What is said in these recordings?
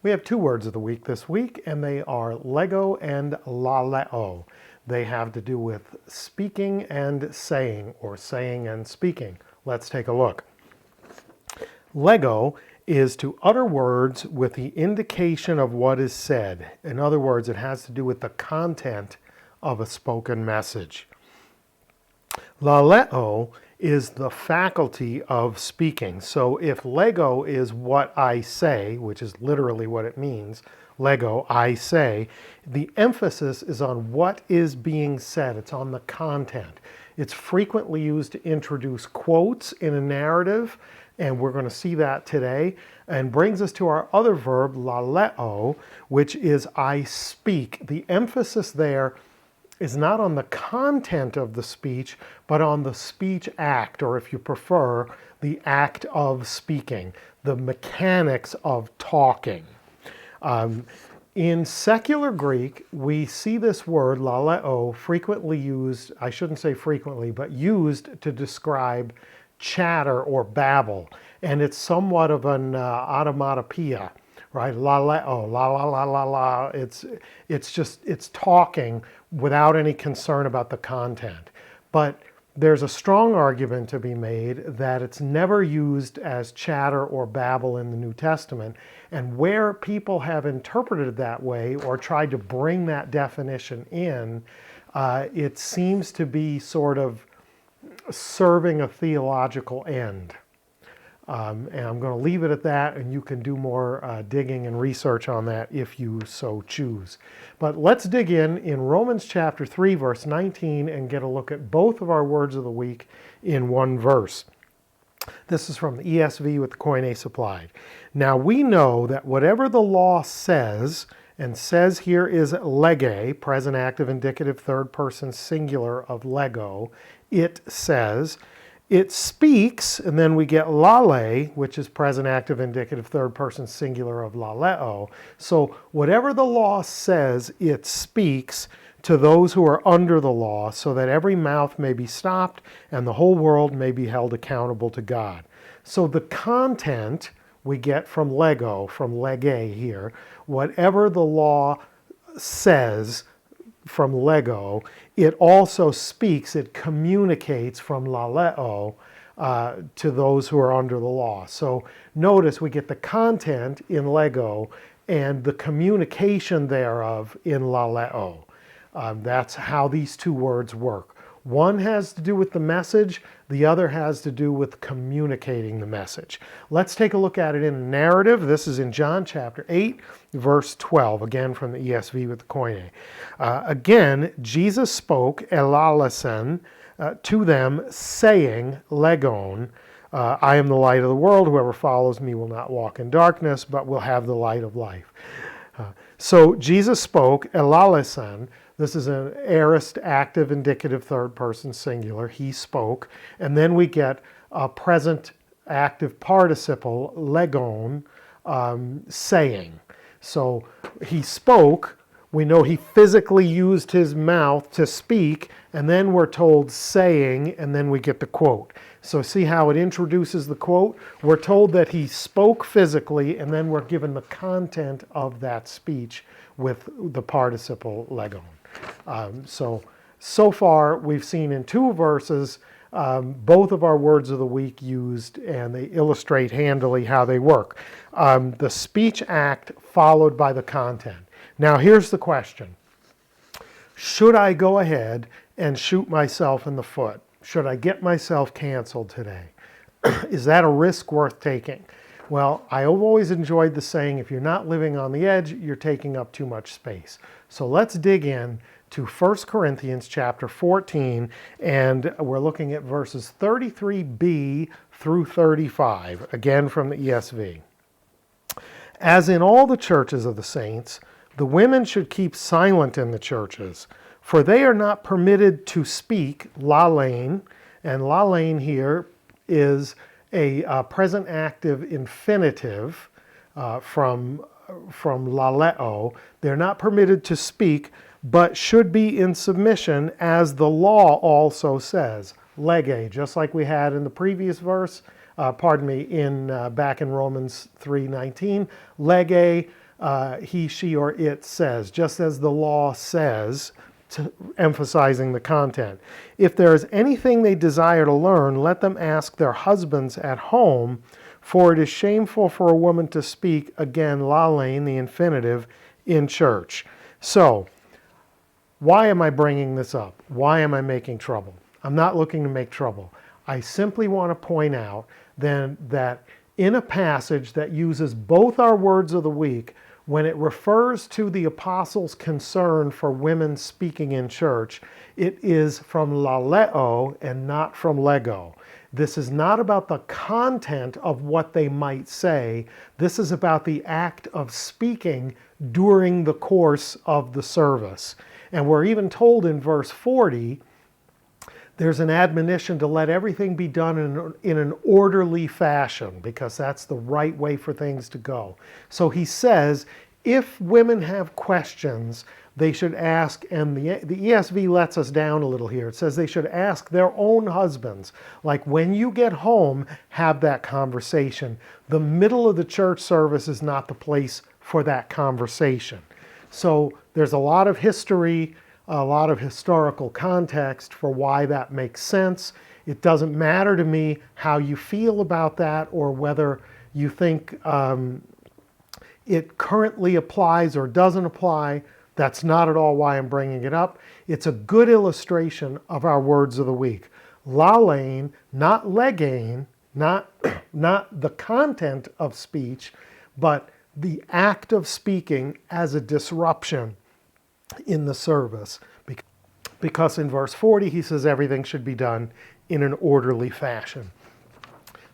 We have two words of the week this week, and they are lego and laleo. They have to do with speaking and saying, or saying and speaking. Let's take a look. Lego is to utter words with the indication of what is said. In other words, it has to do with the content of a spoken message. Laleo is the faculty of speaking. So if lego is what I say, which is literally what it means, lego, I say, the emphasis is on what is being said. It's on the content. It's frequently used to introduce quotes in a narrative, and we're going to see that today, and brings us to our other verb, laleo, which is I speak. The emphasis there is not on the content of the speech, but on the speech act, or if you prefer, the act of speaking, the mechanics of talking. In secular Greek, we see this word, laleo, frequently used, I shouldn't say frequently, but used to describe chatter or babble. And it's somewhat of an automatopoeia, right? Laleo, la la la la la. It's talking without any concern about the content. But there's a strong argument to be made that it's never used as chatter or babble in the New Testament. And where people have interpreted it that way or tried to bring that definition in, it seems to be sort of serving a theological end. And I'm going to leave it at that, and you can do more digging and research on that if you so choose. But let's dig in Romans chapter 3, verse 19, and get a look at both of our words of the week in one verse. This is from the ESV with the Koine supplied. Now we know that whatever the law says, and says here is lege, present active indicative third person singular of lego, it says, it speaks, and then we get lale, which is present active indicative third person singular of laleo. So whatever the law says, it speaks to those who are under the law, so that every mouth may be stopped and the whole world may be held accountable to God. So the content we get from lego, from lege here, whatever the law says from lego, it also speaks, it communicates from laleo to those who are under the law. So notice we get the content in lego and the communication thereof in laleo. That's how these two words work. One has to do with the message, the other has to do with communicating the message. Let's take a look at it in a narrative. This is in John chapter 8, verse 12, again from the ESV with the Koine. Again, Jesus spoke elalasen to them, saying, legon, I am the light of the world. Whoever follows me will not walk in darkness, but will have the light of life. So Jesus spoke elalasen. This is an aorist active indicative third person singular. He spoke. And then we get a present active participle, legon, saying. So he spoke. We know he physically used his mouth to speak. And then we're told saying, and then we get the quote. So see how it introduces the quote? We're told that he spoke physically, and then we're given the content of that speech with the participle legon. So far we've seen in two verses both of our words of the week used, and they illustrate handily how they work. The speech act followed by the content. Now here's the question. Should I go ahead and shoot myself in the foot? Should I get myself canceled today? Is that a risk worth taking? Well, I've always enjoyed the saying, if you're not living on the edge, you're taking up too much space. So let's dig in to 1 Corinthians chapter 14, and we're looking at verses 33b through 35, again from the ESV. As in all the churches of the saints, the women should keep silent in the churches, for they are not permitted to speak, lalein, and lalein here is a present active infinitive from laleo. They're not permitted to speak, but should be in submission, as the law also says. Lege, just like we had in the previous verse, back in Romans 3:19. Lege, he, she, or it says, just as the law says, emphasizing the content. If there is anything they desire to learn, let them ask their husbands at home, for it is shameful for a woman to speak, again, lalein, the infinitive, in church. So, why am I bringing this up? Why am I making trouble? I'm not looking to make trouble. I simply want to point out then that in a passage that uses both our words of the week, when it refers to the apostles' concern for women speaking in church, it is from laleo and not from lego. This is not about the content of what they might say. This is about the act of speaking during the course of the service. And we're even told in verse 40, there's an admonition to let everything be done in an orderly fashion, because that's the right way for things to go. So he says, if women have questions, they should ask, and the ESV lets us down a little here. It says they should ask their own husbands. Like when you get home, have that conversation. The middle of the church service is not the place for that conversation. So there's a lot of history, a lot of historical context for why that makes sense. It doesn't matter to me how you feel about that or whether you think it currently applies or doesn't apply. That's not at all why I'm bringing it up. It's a good illustration of our words of the week. Lalein, not legain, not the content of speech, but the act of speaking as a disruption in the service. Because in verse 40 he says everything should be done in an orderly fashion.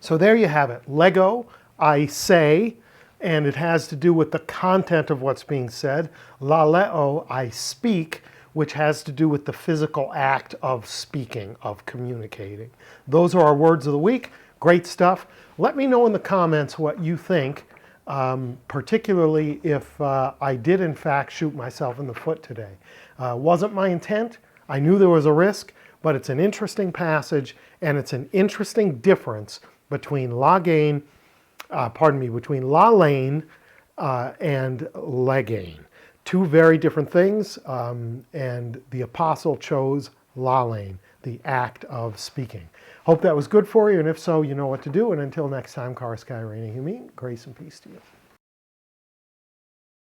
So there you have it. Lego, I say, and it has to do with the content of what's being said. Laleo, I speak, which has to do with the physical act of speaking, of communicating. Those are our words of the week. Great stuff. Let me know in the comments what you think, particularly if I did in fact shoot myself in the foot today. Wasn't my intent. I knew there was a risk, but it's an interesting passage, and it's an interesting difference between between lalein and legain. Two very different things, and the apostle chose lalein, the act of speaking. Hope that was good for you, and if so, you know what to do. And until next time, Karis Kai Reina Humi, grace and peace to you.